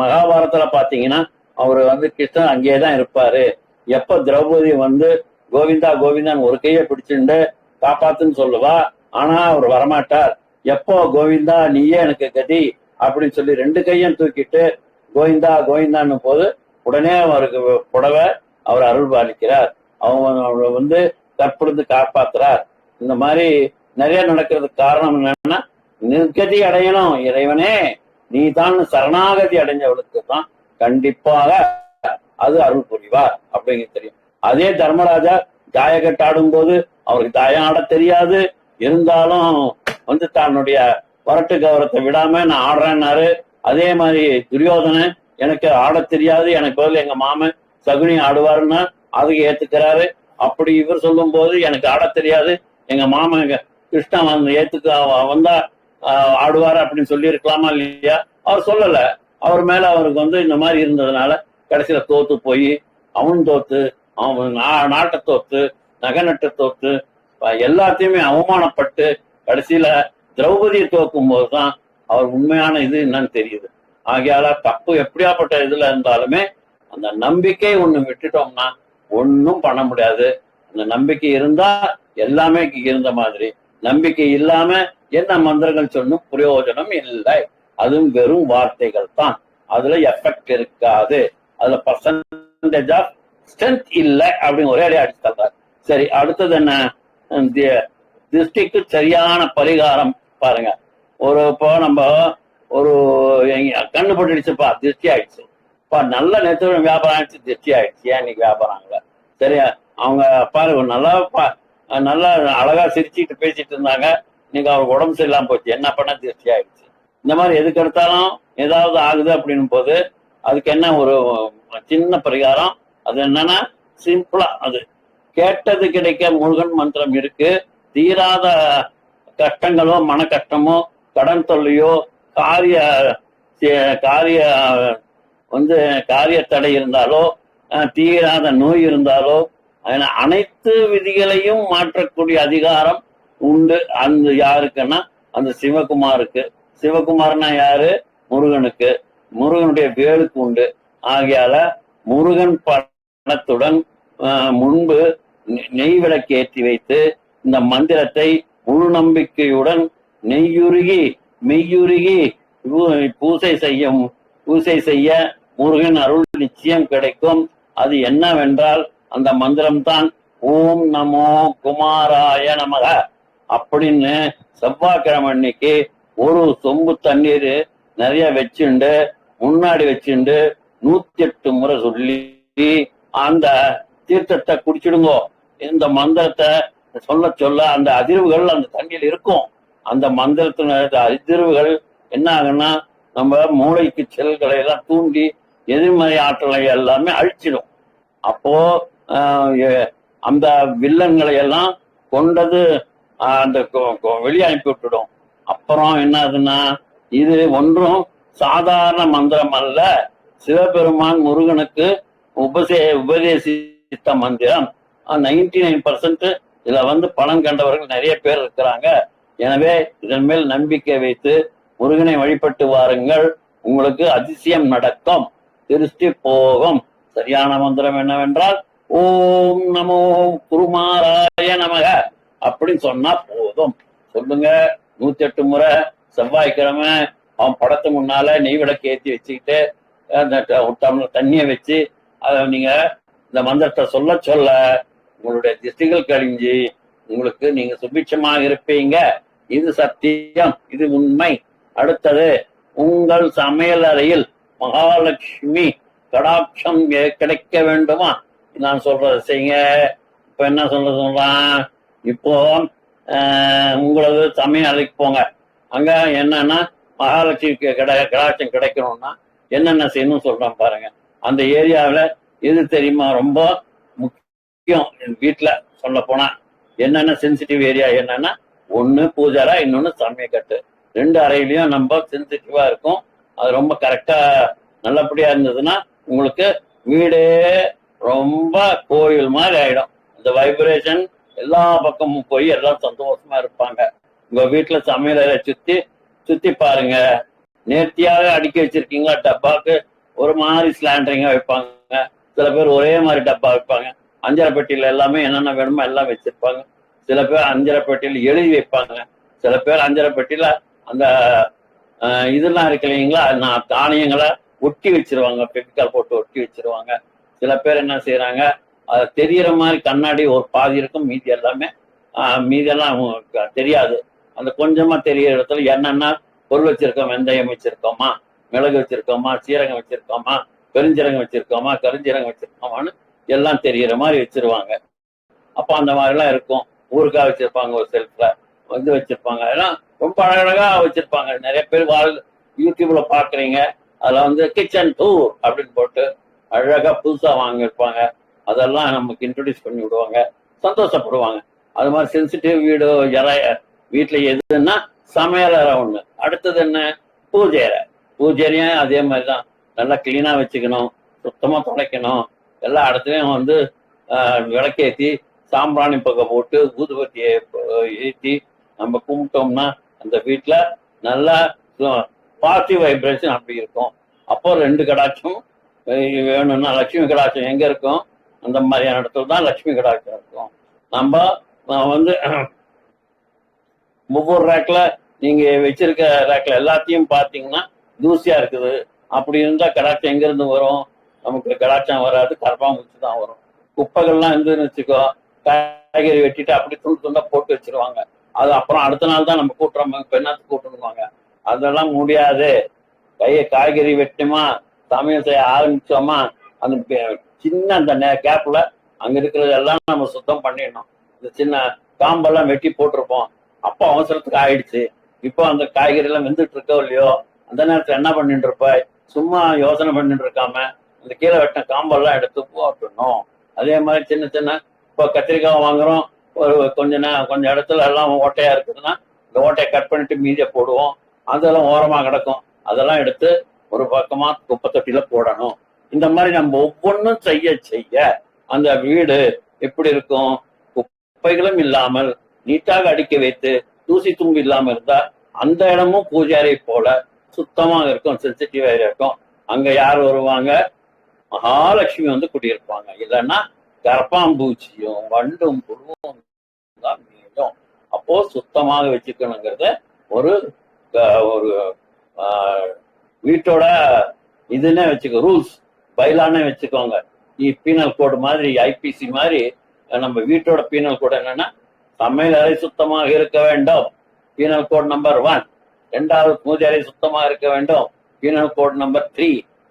மகாபாரதத்துல பாத்தீங்கன்னா அவரு கிருஷ்ணன் அங்கேயேதான் இருப்பாரு. எப்ப திரௌபதி கோவிந்தா கோவிந்தான்னு ஒரு கையை பிடிச்சுண்டு காப்பாத்துன்னு சொல்லுவா, ஆனா அவர் வரமாட்டார். எப்போ கோவிந்தா நீயே எனக்கு கதி அப்படின்னு சொல்லி ரெண்டு கையும் தூக்கிட்டு கோவிந்தா கோவிந்தான்னு போது உடனே அவருக்கு புடவை அவர் அருள் பாலிக்கிறார். அவங்க கற்புறுந்து காப்பாத்துறார். இந்த மாதிரி நிறைய நடக்கிறதுக்கு காரணம் என்னன்னா, நிர்கதி அடையணும். இறைவனே நீ தான் சரணாகதி அடைஞ்சவளுக்கு தான் கண்டிப்பாக அது அருள் புரிவார் அப்படிங்க தெரியும். அதே தர்மராஜா தாயக்கட்டு ஆடும் போது அவருக்கு தாயம் ஆட தெரியாது, இருந்தாலும் தன்னுடைய வரட்டு கௌரவத்தை விடாம நான் ஆடுறேன்னாரு. அதே மாதிரி துரியோதனன் எனக்கு ஆட தெரியாது, எனக்கு பதில் எங்க மாமன் சகுனி ஆடுவாருன்னா அதுக்கு ஏத்துக்கிறாரு. அப்படி இவர் சொல்லும் போது எனக்கு ஆட தெரியாது, எங்க மாமன் கிருஷ்ணன் ஏத்துக்க வந்தா ஆடுவாரு அப்படின்னு சொல்லி இருக்கலாமா இல்லையா? அவர் சொல்லல. அவர் மேல அவருக்கு இந்த மாதிரி இருந்ததுனால கடைசியில தோத்து போய் அவன் தோத்து, அவன் நாட்டை தோத்து, நகை நட்டை தோத்து, எல்லாத்தையுமே அவமானப்பட்டு கடைசியில திரௌபதியை தோக்கும் போதுதான் அவர் உண்மையான இது என்னன்னு தெரியுது. ஆகையால தப்பு எப்படியாப்பட்ட இதுல இருந்தாலுமே அந்த நம்பிக்கை ஒண்ணு விட்டுட்டோம்னா ஒன்னும் பண்ண முடியாது. அந்த நம்பிக்கை இருந்தா எல்லாமே இருந்த மாதிரி. நம்பிக்கை இல்லாம என்ன மந்திரங்கள் சொன்னும் பிரயோஜனம் இல்லை. அதுவும் வெறும் வார்த்தைகள் தான். அதுல எஃபெக்ட் இருக்காது. அதுல பர்சன்டேஜ் ஆஃப் ஸ்ட்ரென்த் இல்லை அப்படின்னு ஒரே அடி அடிச்சு தர்றாரு. சரி, அடுத்தது என்ன? திருஷ்டிக்கு சரியான பரிகாரம் பாருங்க. இப்போ நம்ம ஒரு கண்ணு போட்டுடுச்சுப்பா, திருஷ்டி ஆயிடுச்சு நல்ல நேற்று வியாபாரம் ஆயிடுச்சு, திருஷ்டி ஆயிடுச்சு, ஏன் இன்னைக்கு வியாபாரம் ஆகல? சரியா? அவங்க பாரு நல்லா அழகா சிரிச்சுட்டு பேசிட்டு இருந்தாங்க, இன்னைக்கு அவருக்கு உடம்பு சரியில்லாம போச்சு, என்ன பண்ண திருஷ்டி ஆயிடுச்சு. இந்த மாதிரி எதுக்கு எடுத்தாலும் ஏதாவது ஆகுது அப்படின்னும் போது அதுக்கு என்ன ஒரு சின்ன பரிகாரம். அது என்னன்னா சிம்பிளா, அது கேட்டது கிடைக்க முருகன் மந்திரம் இருக்கு. தீராத கஷ்டங்களோ மன கஷ்டமோ கடன் தொல்லையோ காரிய காரிய தடை இருந்தாலோ தீராத நோய் இருந்தாலோ அனைத்து விதிகளையும் மாற்றக்கூடிய அதிகாரம் உண்டு. அந்த யாருக்குன்னா அந்த சிவகுமாருக்கு. சிவகுமார்னா யாரு? முருகனுக்கு. முருகனுடைய வேலுக்கு உண்டு. ஆகையால முருகன் பணத்துடன் முன்பு நெய் விளக்கு ஏற்றி வைத்து இந்த மந்திரத்தை முழு நம்பிக்கையுடன் மெய்யுருகி பூசை செய்ய முருகன் அருள் நிச்சயம் கிடைக்கும். அது என்னவென்றால் அந்த மந்திரம் தான் ஓம் நமோ குமாராய நமக அப்படின்னு செவ்வாய்க்கிழமை அன்னைக்கு ஒரு சொம்பு தண்ணீர் நிறைய வச்சுண்டு முன்னாடி வச்சுண்டு 108 முறை சொல்லி அந்த தீர்த்தத்தை குடிச்சிடுங்கோ. இந்த மந்திரத்தை சொல்ல சொல்ல அந்த அதிர்வுகள் அந்த தண்ணியில் இருக்கும். அந்த மந்திரத்தின அதிர்வுகள் என்ன ஆகுன்னா நம்ம மூளைக்கு செல்களை எல்லாம் தூண்டி எதிர்மறை ஆற்றலை எல்லாமே அழிச்சிடும். அப்போ அந்த வில்லன்களை எல்லாம் கொண்டது அந்த வெளியே அனுப்பி விட்டுடும். அப்புறம் என்ன ஆகுதுன்னா இது ஒன்றும் சாதாரண மந்திரம் அல்ல, சிவபெருமான் முருகனுக்கு உபதேசித்த மந்திரம். 99% இதுல பலன் கண்டவர்கள் நிறைய பேர் இருக்கிறாங்க. எனவே இதன் மேல் நம்பிக்கை வைத்து முருகனை வழிபட்டு வாருங்கள், உங்களுக்கு அதிசயம் நடக்கும், திருஷ்டி போகும். சரியான மந்திரம் என்னவென்றால் ஓம் நமோ குருமாராய நமக அப்படின்னு சொன்னா போதும். சொல்லுங்க 108 முறை. செவ்வாய்க்கிழமை அவன் படத்து முன்னால நெய் விளக்கு ஏற்றி வச்சுக்கிட்டு அந்த தண்ணிய வச்சு அதை நீங்க இந்த மந்திரத்தை சொல்ல சொல்ல உங்களுடைய திஷ்டிகள் கழிஞ்சு உங்களுக்கு நீங்க சுபிட்சமாக இருப்பீங்க. இது சத்தியம், இது உண்மை. அடுத்தது, உங்கள் சமையல் அறையில் மகாலட்சுமி கடாட்சம் கிடைக்க வேண்டுமா? நான் சொல்றதை செய்யுங்க. இப்ப என்ன சொல்றான், இப்போ உங்களது சமையல் அறைக்கு போங்க. அங்க என்னன்னா மகாலட்சுமி கடாட்சம் கிடைக்கணும்னா என்னென்ன செய்யணும் சொல்றேன் பாருங்க. அந்த ஏரியாவில எது தெரியுமா ரொம்ப முக்கியம்? வீட்டுல சொல்ல போனா என்னென்ன சென்சிட்டிவ் ஏரியா என்னன்னா, ஒண்ணு பூஜாரா, இன்னொன்னு சமயக்கட்டு. 2 அறையிலயும் நம்ம சென்சிட்டிவா இருக்கும். அது ரொம்ப கரெக்டா நல்லபடியா இருந்ததுன்னா உங்களுக்கு வீடே ரொம்ப கோயில் மாதிரி ஆயிடும். இந்த வைப்ரேஷன் எல்லா பக்கமும் போய் எல்லாம் சந்தோஷமா இருப்பாங்க. உங்க வீட்டுல சமையலறை சுத்தி பாருங்க. நேர்த்தியாக அடுக்கி வச்சிருக்கீங்களா? டப்பாக்கு ஒரு மாதிரி ஸ்லாண்டரிங்கா வைப்பாங்க. சில பேர் ஒரே மாதிரி டப்பா வைப்பாங்க. அஞ்சரை பெட்டியில எல்லாமே என்னென்ன வேணுமோ எல்லாம் வச்சிருப்பாங்க. சில பேர் அஞ்சரை பெட்டியில எழுதி வைப்பாங்க. சில பேர் அஞ்சரை பெட்டியில அந்த இதெல்லாம் இருக்கு இல்லைங்களா, தானியங்களை ஒட்டி வச்சிருவாங்க, பெபிக்கால் போட்டு ஒட்டி வச்சிருவாங்க. சில பேர் என்ன செய்யறாங்க, அது தெரியற மாதிரி கண்ணாடி ஒரு பாதி இருக்கும், மீதியெல்லாம் தெரியாது. அந்த கொஞ்சமா தெரியற இடத்துல என்னென்ன பொருள் வச்சிருக்கோம், வெந்தயம் வச்சிருக்கோமா, மிளகு வச்சிருக்கோமா, சீரகம் வச்சிருக்கோமா, பெருஞ்சீரகம் வச்சிருக்கோமா, கருஞ்சீரகம் வச்சிருக்கோமான்னு எல்லாம் தெரியற மாதிரி வச்சிருவாங்க. அப்ப அந்த மாதிரி எல்லாம் இருக்கும். ஊருக்காய் வச்சிருப்பாங்க, ஒரு செல்ஃப்ல வச்சிருப்பாங்க. அதெல்லாம் ரொம்ப அழகழகா வச்சிருப்பாங்க. நிறைய பேர் யூடியூப்ல பாக்குறீங்க. அதுல கிச்சன் டூர் அப்படின்னு போட்டு அழகா புதுசா வாங்கியிருப்பாங்க. அதெல்லாம் நமக்கு இன்ட்ரோடியூஸ் பண்ணி விடுவாங்க, சந்தோஷப்படுவாங்க. அது மாதிரி சென்சிட்டிவ் வீட்டுல எதுன்னா சமையலறை ஒண்ணு. அடுத்தது என்ன, பூஜை அறை. பூஜையும் அதே மாதிரிதான் நல்லா கிளீனா வச்சுக்கணும், சுத்தமா துடைக்கணும். எல்லா இடத்துலயும் விளக்கேத்தி சாம்பிராணி பக்கை போட்டு ஊதுபத்தியை ஏற்றி நம்ம கும்பிட்டோம்னா அந்த வீட்டுல நல்லா பாசிட்டிவ் வைப்ரேஷன் அப்படி இருக்கும். அப்போ 2 கடாட்சம் வேணும்னா லட்சுமி கடாட்சம் எங்க இருக்கும், அந்த மாதிரியான இடத்துல தான் லட்சுமி கடாட்சம் இருக்கும். நம்ம ஒவ்வொரு ரேக்ல நீங்க வச்சிருக்க ரேக்ல எல்லாத்தையும் பாத்தீங்கன்னா தூசியா இருக்குது. அப்படி இருந்தா கடாட்சம் எங்க இருந்து வரும்? நமக்கு கடாட்சம் வராது, கரப்பாம்பூச்சி தான் வரும். குப்பைகள்லாம் இருந்துன்னு வச்சுக்கோ, காய்கறி வெட்டிட்டு அப்படி துண்டு துண்டா போட்டு வச்சிருவாங்க. அது அப்புறம் அடுத்த நாள் தான் நம்ம கூட்டுறோம், பெண்ணாத்து கூட்டணுவாங்க. அதெல்லாம் முடியாது. காய்கறி வெட்டுமா, சமையல் செய்ய ஆரம்பிச்சோமா, அந்த சின்ன அந்த கேப்ல அங்க இருக்கிறது எல்லாம் நம்ம சுத்தம் பண்ணிடணும். இந்த சின்ன காம்பெல்லாம் வெட்டி போட்டிருப்போம், அப்போ அவசரத்துக்கு ஆயிடுச்சு. இப்போ அந்த காய்கறி எல்லாம் வெந்துட்டு இருக்கோ இல்லையோ, அந்த நேரத்துல என்ன பண்ணிட்டு இருப்ப, சும்மா யோசனை பண்ணிட்டு இருக்காம அந்த கீழே வெட்டின காம்பெல்லாம் எடுத்து போட்டணும். அதே மாதிரி சின்ன சின்ன இப்போ கத்திரிக்காய் வாங்குறோம், கொஞ்சம் இடத்துல எல்லாம் ஓட்டையா இருக்குதுன்னா இந்த ஓட்டையை கட் பண்ணிட்டு மீதியை போடுவோம். அதெல்லாம் ஓரமா கிடக்கும், அதெல்லாம் எடுத்து ஒரு பக்கமா குப்பை தொட்டியில போடணும். இந்த மாதிரி நம்ம ஒவ்வொன்றும் செய்ய அந்த வீடு எப்படி இருக்கும், குப்பைகளும் இல்லாமல் நீட்டாக அடுக்கி வைத்து தூசி தும்பு இல்லாம இருந்தா அந்த இடமும் பூஜாரை போல சுத்தமாக இருக்கும், சென்சிட்டிவா இருக்கும். அங்க யார் வருவாங்க, மகாலட்சுமி குடியிருப்பாங்க. இல்லைன்னா கரப்பாம்பூச்சியும் வண்டும் புழுவும் தான் மீண்டும். அப்போ சுத்தமாக வச்சுக்கணுங்கிறத ஒரு வீட்டோட இதுன்னே வச்சுக்கோ, ரூல்ஸ் பைலானே வச்சுக்கோங்க. பீனல் கோடு மாதிரி, ஐபிசி மாதிரி நம்ம வீட்டோட பீனல் கோடு என்னன்னா, சமையல் அறை சுத்தமாக இருக்க வேண்டும், பீனல் கோட் நம்பர் 1. 2வது பூஜை அறை சுத்தமாக இருக்க வேண்டும், பீனல் கோட் நம்பர் 3.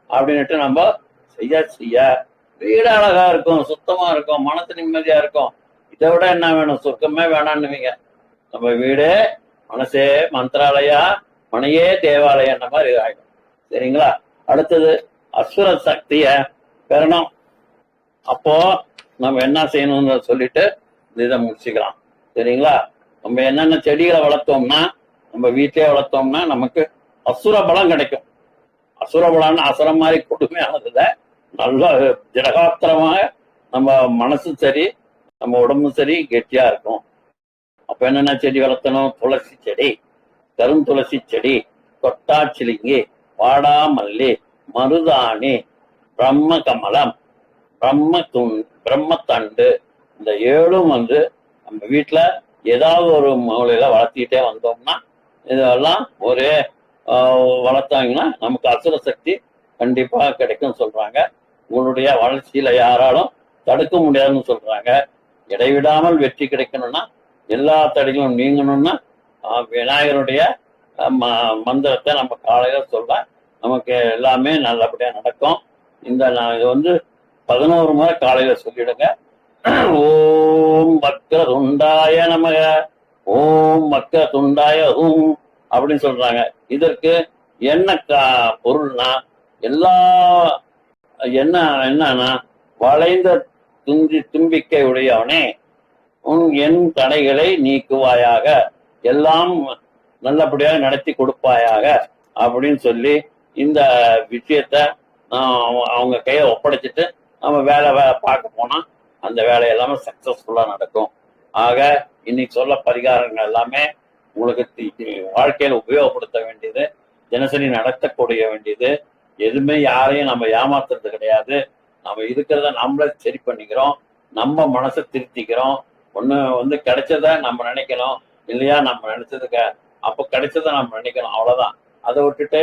அப்படின்னுட்டு நம்ம செய்ய வீடு அழகா இருக்கும், சுத்தமா இருக்கும், மனசு நிம்மதியா இருக்கும். இதை விட என்ன வேணும், சொர்க்கமே வேணான்னுவீங்க. நம்ம வீடு மனசே மந்திராலயா, மனையே தேவாலயன்ற மாதிரி ஆயிடும். சரிங்களா? அடுத்தது அசுர சக்திய பெறணும். அப்போ நம்ம என்ன செய்யணும்னு சொல்லிட்டு இதை முடிச்சுக்கலாம். சரிங்களா? நம்ம என்னென்ன செடிகளை வளர்த்தோம்னா, நம்ம வீட்டிலே வளர்த்தோம்னா நமக்கு அசுர பலம் கிடைக்கும். அசுர பலம்னு அசுரம் மாதிரி கொடுமையானதுல நல்ல திடகாத்திரமாக நம்ம மனசு சரி, நம்ம உடம்பு சரி கெட்டியா இருக்கும். அப்ப என்னென்ன செடி வளர்த்தணும்? துளசி செடி, கருந்துளசி செடி, கொட்டாச்சிலிங்கி, வாடாமல்லி, மருதாணி, பிரம்ம கமலம், பிரம்மத்தண்டு, இந்த 7ம் நம்ம வீட்டுல ஏதாவது ஒரு மூலையில வளர்த்திக்கிட்டே வந்தோம்னா, இதெல்லாம் ஒரே வளர்த்தாங்கன்னா நமக்கு அசுர சக்தி கண்டிப்பா கிடைக்கும் சொல்றாங்க. உங்களுடைய வளர்ச்சியில யாராலும் தடுக்க முடியாதுன்னு சொல்றாங்க. இடைவிடாமல் வெற்றி கிடைக்கணும்னா, எல்லா தடைகளும் நீங்கணும்னா விநாயகருடைய மந்திரத்தை நம்ம காலையில சொல்ல நமக்கு எல்லாமே நல்லபடியா நடக்கும். இது 11 முறை காலையில சொல்லிடுங்க. ஓம் வக்ரதுண்டாய நமக, ஓம் வக்ரதுண்டாய ஹூம் அப்படின்னு சொல்றாங்க. இதற்கு என்ன பொருள்னா, எல்லா என்னன்னா, வளைந்த தும்பிக்கை உடையவனே என் தடைகளை நீக்குவாயாக, எல்லாம் நல்லபடியாக நடத்தி கொடுப்பாயாக அப்படின்னு சொல்லி இந்த விஷயத்த அவங்க கையை ஒப்படைச்சிட்டு நம்ம வேலை பார்க்க போனா அந்த வேலை எல்லாமே சக்சஸ்ஃபுல்லா நடக்கும். ஆக இன்னைக்கு சொல்ல பரிகாரங்கள் எல்லாமே உங்களுக்கு வாழ்க்கையில உபயோகப்படுத்த வேண்டியது, தினசரி நடத்தக்கூடிய வேண்டியது. எதுவுமே யாரையும் நம்ம ஏமாத்துறது கிடையாது. நம்ம இருக்கிறத நம்மள சரி பண்ணிக்கிறோம், நம்ம மனசை திருத்திக்கிறோம். ஒண்ணு கிடைச்சத நம்ம நினைக்கணும், இல்லையா நம்ம நினைச்சதுக்கு அப்ப கிடைச்சதை நம்ம நினைக்கணும், அவ்வளவுதான். அதை விட்டுட்டு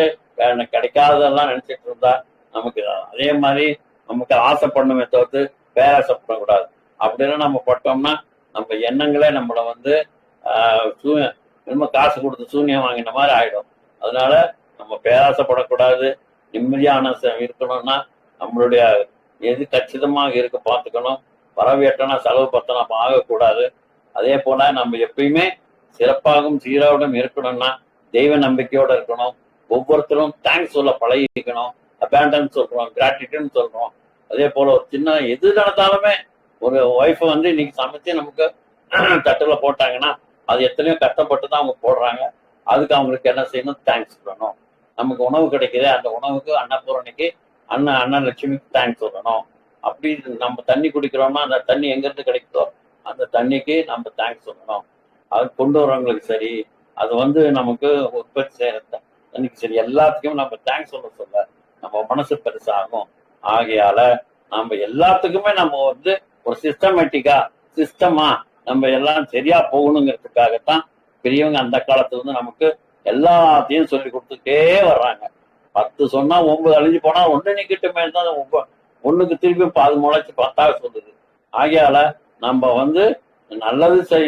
கிடைக்காததெல்லாம் நினைச்சிட்டு இருந்தா நமக்கு அதே மாதிரி நமக்கு ஆசைப்படணுமே தவிர்த்து பேராசைப்படக்கூடாது. அப்படின்னு நம்ம பட்டோம்னா நம்ம எண்ணங்களே நம்மளை ரொம்ப காசு கொடுத்து சூன்யம் வாங்கின மாதிரி ஆயிடும். அதனால நம்ம பேராசைப்படக்கூடாது. நிம்மதியான இருக்கணும்னா நம்மளுடைய எது கச்சிதமாக இருக்க பார்த்துக்கணும். வரவேற்றனா செலவு பத்தனா ஆகக்கூடாது. அதே போல நம்ம எப்பயுமே சிறப்பாகவும் சீராகவும் இருக்கணும்னா தெய்வ நம்பிக்கையோட இருக்கணும். ஒவ்வொருத்தரும் தேங்க்ஸ் சொல்ல பழகிக்கணும். அபேண்டன் சொல்றோம், கிராட்டிடியூட்னு சொல்றோம். அதே போல ஒரு சின்ன எது நடந்தாலுமே ஒரு ஒய்ஃப் இன்னைக்கு சமைச்சு நமக்கு தட்டுல போட்டாங்கன்னா அது எத்தனையோ கஷ்டப்பட்டு தான் அவங்க போடுறாங்க. அதுக்கு அவங்களுக்கு என்ன செய்யணும்? தேங்க்ஸ் சொல்லணும். நமக்கு உணவு கிடைக்குது, அந்த உணவுக்கு அன்னபூரணிக்கு அன்னலட்சுமிக்கு தேங்க்ஸ் சொல்லணும். அப்படி நம்ம தண்ணி குடிக்கிறோம்னா அந்த தண்ணி எங்க இருந்து கிடைக்குதோ அந்த தண்ணிக்கு நம்ம தேங்க்ஸ் சொல்லணும். அது கொண்டு வரவங்களுக்கு சரி, அது நமக்கு உற்பத்தி செய்யற தண்ணிக்கு சரி, எல்லாத்துக்கும் நம்ம தேங்க்ஸ் சொல்ல நம்ம மனசு பெருசாகும். ஆகையால நம்ம எல்லாத்துக்குமே நம்ம ஒரு சிஸ்டமா நம்ம எல்லாம் சரியா போகணுங்கிறதுக்காகத்தான் பெரியவங்க அந்த காலத்துல நமக்கு எல்லாத்தையும் சொல்லி கொடுத்துட்டே வர்றாங்க. 10 சொன்னா 9 அழிஞ்சு போனா 1 நிக்கட்டுமே தான் 1க்கு திருப்பி 10 முளைச்சு 10ஆக சொல்லுது. ஆகையால நம்ம நல்லது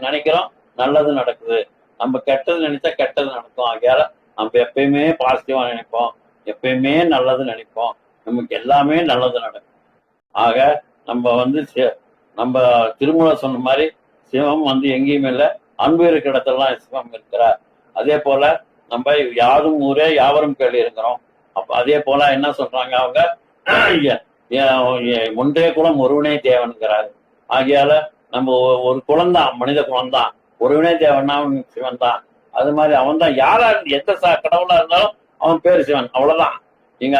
நினைக்கிறோம், நல்லது நடக்குது. நம்ம கெட்டது நினைச்சா கெட்டது நடக்கும். ஆகையால நம்ம எப்பயுமே பாசிட்டிவா நினைப்போம், எப்பயுமே நல்லது நினைப்போம், நமக்கு எல்லாமே நல்லது நடக்கும். ஆக நம்ம நம்ம திருமூலர் சொன்ன மாதிரி சிவம் எங்கேயுமே இல்லை, அன்பு இருக்கிற இடத்துலலாம் சிவம் இருக்கிறார். அதே போல நம்ம யாரும் ஊரே யாவரும் கேள்வி இருக்கிறோம். அப்ப அதே போல என்ன சொல்றாங்க அவங்க, ஒன்றே குலம் ஒருவனே தேவன்கிறாரு. ஆகையால நம்ம ஒரு குலம்தான், மனித குலம்தான். ஒருவனே தேவன்னா அவன் சிவன் தான். அது மாதிரி அவன் தான் யாரா எந்த கடவுளா இருந்தாலும் அவன் பேரு சிவன், அவ்வளவுதான். இங்க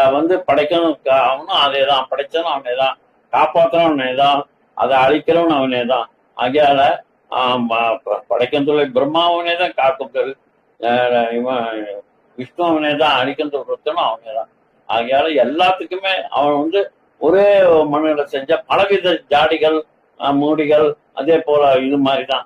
படைக்கணும் அவனும் அதேதான், படைச்சனும் அவனேதான், காப்பாற்றணும் அவனேதான், அதை அழிக்கிறவன் அவனேதான். ஆகையால படைக்கும் தொழில் பிரம்மா அவனேதான், காக்கும் தொழில் விஷ்ணு அவனேதான், அழிக்கும் தொழில் அவனேதான். ஆகையால எல்லாத்துக்குமே அவன் ஒரே மண்ணில செஞ்ச பலவித ஜாடிகள் மூடிகள் அதே போல இது மாதிரிதான்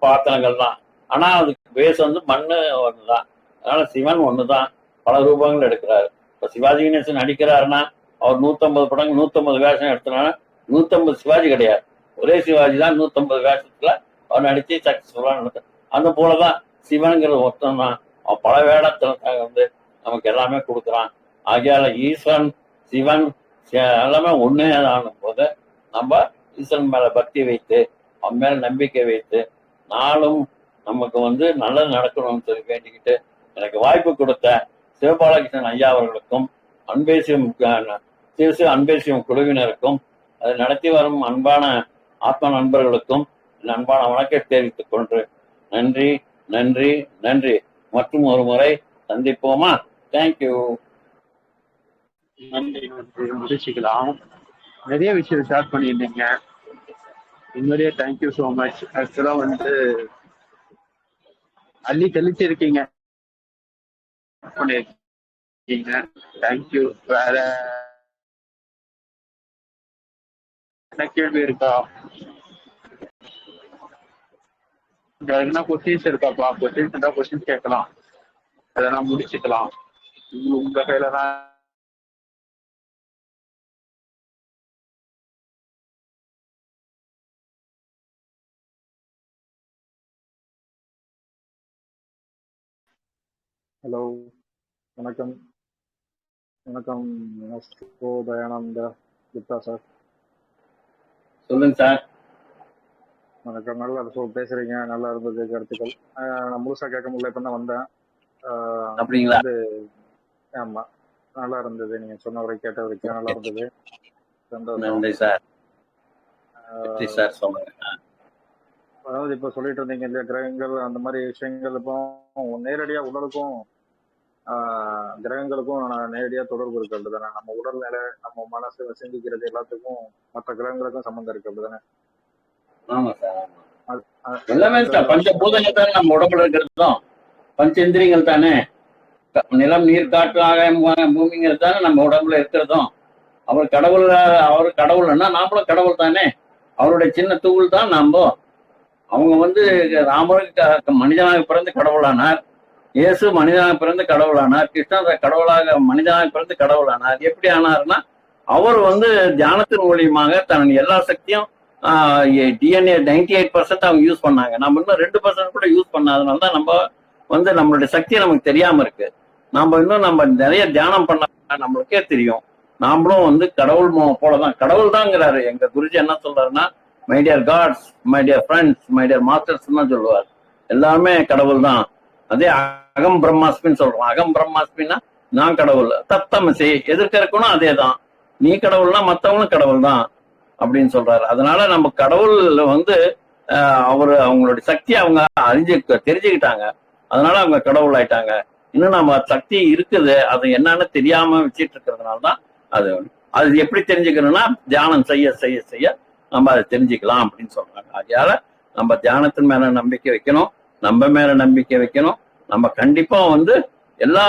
பாத்திரங்கள் தான். ஆனா அதுக்கு பேஸ் மண்ணு ஒண்ணுதான். அதனால சிவன் ஒண்ணுதான், பல ரூபங்கள் எடுக்கிறாரு. இப்ப சிவாஜி கணேசன் நடிக்கிறாருன்னா அவர் 150 படங்கள் 150 வேஷம் எடுத்தனால 150 சிவாஜி கிடையாது, ஒரே சிவாஜி தான் 150 வேஷத்துல அவர் நடிச்சு சக்சஸ்ஃபுல்லா நடத்த. அந்த போலதான் சிவனுங்கிற ஒருத்தன் தான், அவன் பல வேடத்துல நமக்கு எல்லாமே கொடுக்குறான். ஆகையால ஈஸ்வரன் சிவன் எல்லாமே ஒன்னே தான் போது நம்ம ஈஸ்வரன் மேல பக்தி வைத்து அவன் மேல நம்பிக்கை வைத்து நாளும் நமக்கு வந்து நல்லது நடக்கணும்னு சொல்லி வேண்டிக்கிட்டு எனக்கு வாய்ப்பு கொடுத்த சிவபாலகிருஷ்ணன் ஐயா அவர்களுக்கும் அன்பேசியம் அன்பேசியம் குழுவினருக்கும் அதை நடத்தி வரும் அன்பான ஆத்ம நண்பர்களுக்கும் அன்பான வணக்கத்தை தெரிவித்துக் கொண்டு நன்றி நன்றி நன்றி. மற்றும் ஒரு முறை சந்திப்போமா? தேங்க்யூ. நன்றி நன்றி. முடிச்சுக்கலாம். நிறைய விஷயம் ஷேர் பண்ணியிருந்தீங்க. உண்மையிலேயே தேங்க்யூ ஸோ மச். ஆக்சுவலா வந்து அள்ளி தெளிச்சிருக்கீங்க, பண்ணிருக்கீங்க. தேங்க்யூ. வேற என்ன கேள்வி இருக்கா? என்ன கொஸ்டின்ஸ் இருக்காப்பா? கொஸ்டின்ஸ் இருந்தா கொஸ்டின்ஸ் கேட்கலாம், அதெல்லாம் முடிச்சுக்கலாம். உங்க கையில தான். ஹலோ, வணக்கம். வணக்கம் தயானந்த குப்தா சார். சொல்லுங்க சார். வணக்கம். நல்லா பேசுறீங்க, நல்லா இருந்தது கருத்துக்கள். நான் முழுசா கேட்க முடியல, இப்ப தான் வந்தேன். அப்படிங்களா? ஆமா, நல்லா இருந்தது. நீங்க சொன்ன வரை கேட்ட வரைக்கும் நல்லா இருந்தது. சந்தோஷம். நன்றி சார். சார் சொல்லுங்க. அதாவது இப்ப சொல்லிட்டு இருந்தீங்க இல்லையா, கிரகங்கள் அந்த மாதிரி விஷயங்கள். இப்போ நேரடியா உடலுக்கும் கிரகங்களுக்கும் நேரடியா தொடர்பு இருக்கு அப்படிதானே? நம்ம உடல்நிலை, நம்ம மனசு சிந்திக்கிறது எல்லாத்துக்கும் மற்ற கிரகங்களுக்கும் சம்பந்தம் இருக்கு அப்படிதானே? ஆமா சார். எல்லாமே பஞ்சபூதங்கள் தானே நம்ம உடம்புல இருக்கிறதும், பஞ்சேந்திரியங்கள் தானே. நிலம், நீர், காற்று, ஆகாயம், பூமிங்கிறது தானே நம்ம உடம்புல இருக்கிறதும். அவர் கடவுள்னா நாமளும் கடவுள் தானே. அவருடைய சின்ன தூள் தான் நாம. அவங்க வந்து ராமருக்கு மனிதனாக பிறந்து கடவுளானார், இயேசு மனிதனாக பிறந்து கடவுளானார், கிருஷ்ணன் கடவுளாக மனிதனாக பிறந்து கடவுளானார். எப்படி ஆனார்னா, அவர் வந்து தியானத்தின் மூலியமாக தன் எல்லா சக்தியும் டிஎன்ஏ 98% அவங்க யூஸ் பண்ணாங்க. நம்ம இன்னும் 2% கூட யூஸ் பண்ணாதனால தான் நம்ம வந்து நம்மளுடைய சக்தியை நமக்கு தெரியாம இருக்கு. நம்ம நிறைய தியானம் பண்ண நம்மளுக்கே தெரியும். நாமளும் வந்து கடவுள் போலதான், கடவுள் தான்ங்கிறாரு. எங்க குருஜி என்ன சொல்றாருன்னா, my dear gods, my dear friends, my dear masters தான் சொல்லுவார். எல்லாமே கடவுள் தான். அதே அகம் பிரம்மாஸ்மின்னு சொல்றோம். அகம் பிரம்மாஸ்மின்னா நான் கடவுள். தத்தமசி எதிர்க்க இருக்கணும், அதே தான். நீ கடவுள்னா மற்றவங்களும் கடவுள் தான் அப்படின்னு சொல்றாரு. அதனால நம்ம கடவுள் வந்து அவங்களுடைய சக்தியை அவங்க தெரிஞ்சுக்கிட்டாங்க. அதனால அவங்க கடவுள் ஆயிட்டாங்க. இன்னும் நம்ம சக்தி இருக்குது, அது என்னன்னு தெரியாம வச்சிட்டு இருக்கிறதுனாலதான் அது எப்படி தெரிஞ்சுக்கணும்னா, தியானம் செய்ய செய்ய செய்ய நம்ம அதை தெரிஞ்சுக்கலாம் அப்படின்னு சொல்றாங்க. அதனால நம்ம தியானத்தின் மேல நம்பிக்கை வைக்கணும், நம்ம மேல நம்பிக்கை வைக்கணும். நம்ம கண்டிப்பா வந்து எல்லா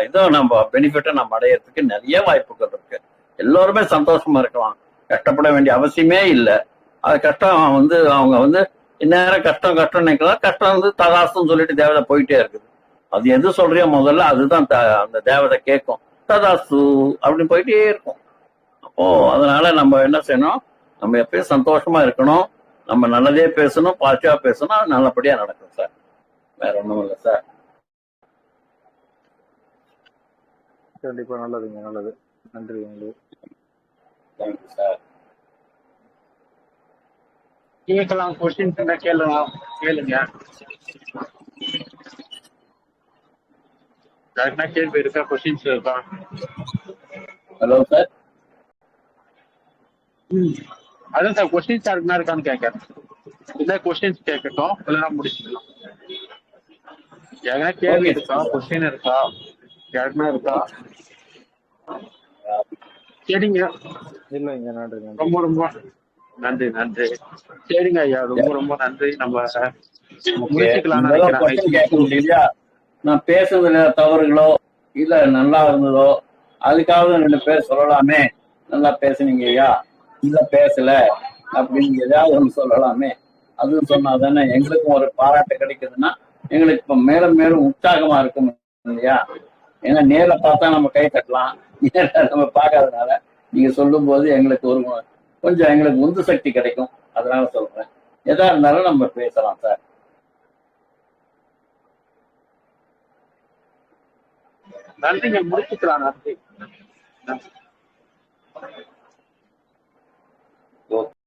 இதுவும் நம்ம பெனிஃபிட்டை நம்ம அடையிறதுக்கு நிறைய வாய்ப்புகள் இருக்கு. எல்லோருமே சந்தோஷமா இருக்கலாம், கஷ்டப்பட வேண்டிய அவசியமே இல்லை. அது கஷ்டம் வந்து அவங்க வந்து இந்நேரம் கஷ்டம் கஷ்டம் நினைக்கலாம். கஷ்டம் வந்து ததாசுன்னு சொல்லிட்டு தேவதை போயிட்டே இருக்குது. அது எது சொல்றியோ முதல்ல அதுதான் அந்த தேவதை கேட்கும். ததாசு அப்படின்னு போயிட்டே இருக்கும். அப்போ அதனால நம்ம என்ன செய்யணும், நம்ம எப்பயும் சந்தோஷமா இருக்கணும், நம்ம நல்லதே பேசணும், பாசிட்டிவா பேசணும், அது நல்லபடியா நடக்கும் சார். வேற ஒண்ணும் இல்லை சார். கண்டிப்பா நல்லதுங்க, நல்லது. நன்றி உங்களுக்கு. Thank you sir. கேட்கலாம், கொஸ்டின்ஸ் என்ன கேளுங்க. என்ன கேள்வி இருக்கா? கொஸ்டின்ஸ் இருக்கா? Hello sir. அதான் சார், கொஸ்டின்ஸ் யாருக்குன்னா இருக்கான்னு கேட்கறேன். இல்ல கொஸ்டின்ஸ் கேட்கட்டும், இல்லைன்னா முடிச்சுக்கலாம். யாருன்னா கேள்வி இருக்கா? கொஸ்டின் இருக்கா? யாருக்குன்னா இருக்கா? சரிங்க. இல்லைங்க, நன்றி. ரொம்ப ரொம்ப நன்றி நன்றி. சரிங்க ஐயா, ரொம்ப ரொம்ப நன்றி. நம்ம முடிச்சுக்கலாம் நினைக்கிறேன். நான் பேசுறதுல தவறுகளோ இல்ல நல்லா இருந்ததோ அதுக்காவது 2 பேர் சொல்லலாமே, நல்லா பேசுனீங்க ஐயா, இல்ல பேசல அப்படின்னு ஏதாவது ஒண்ணு சொல்லலாமே. அதுவும் சொன்னாதானே எங்களுக்கும் ஒரு பாராட்டு கிடைக்குதுன்னா எங்களுக்கு இப்ப மேலும் மேலும் உற்சாகமா இருக்கும் இல்லையா? ஏன்னா நேர்ல பார்த்தா நம்ம கை தட்டலாம், நேர்ல நம்ம பார்க்காதனால நீங்க சொல்லும் போது எங்களுக்கு கொஞ்சம் எங்களுக்கு உந்து சக்தி கிடைக்கும். அதனால சொல்றேன், எதா இருந்தாலும் நம்ம பேசலாம் சார். நன்றிங்க, முடிச்சுக்கலாம். நன்றி.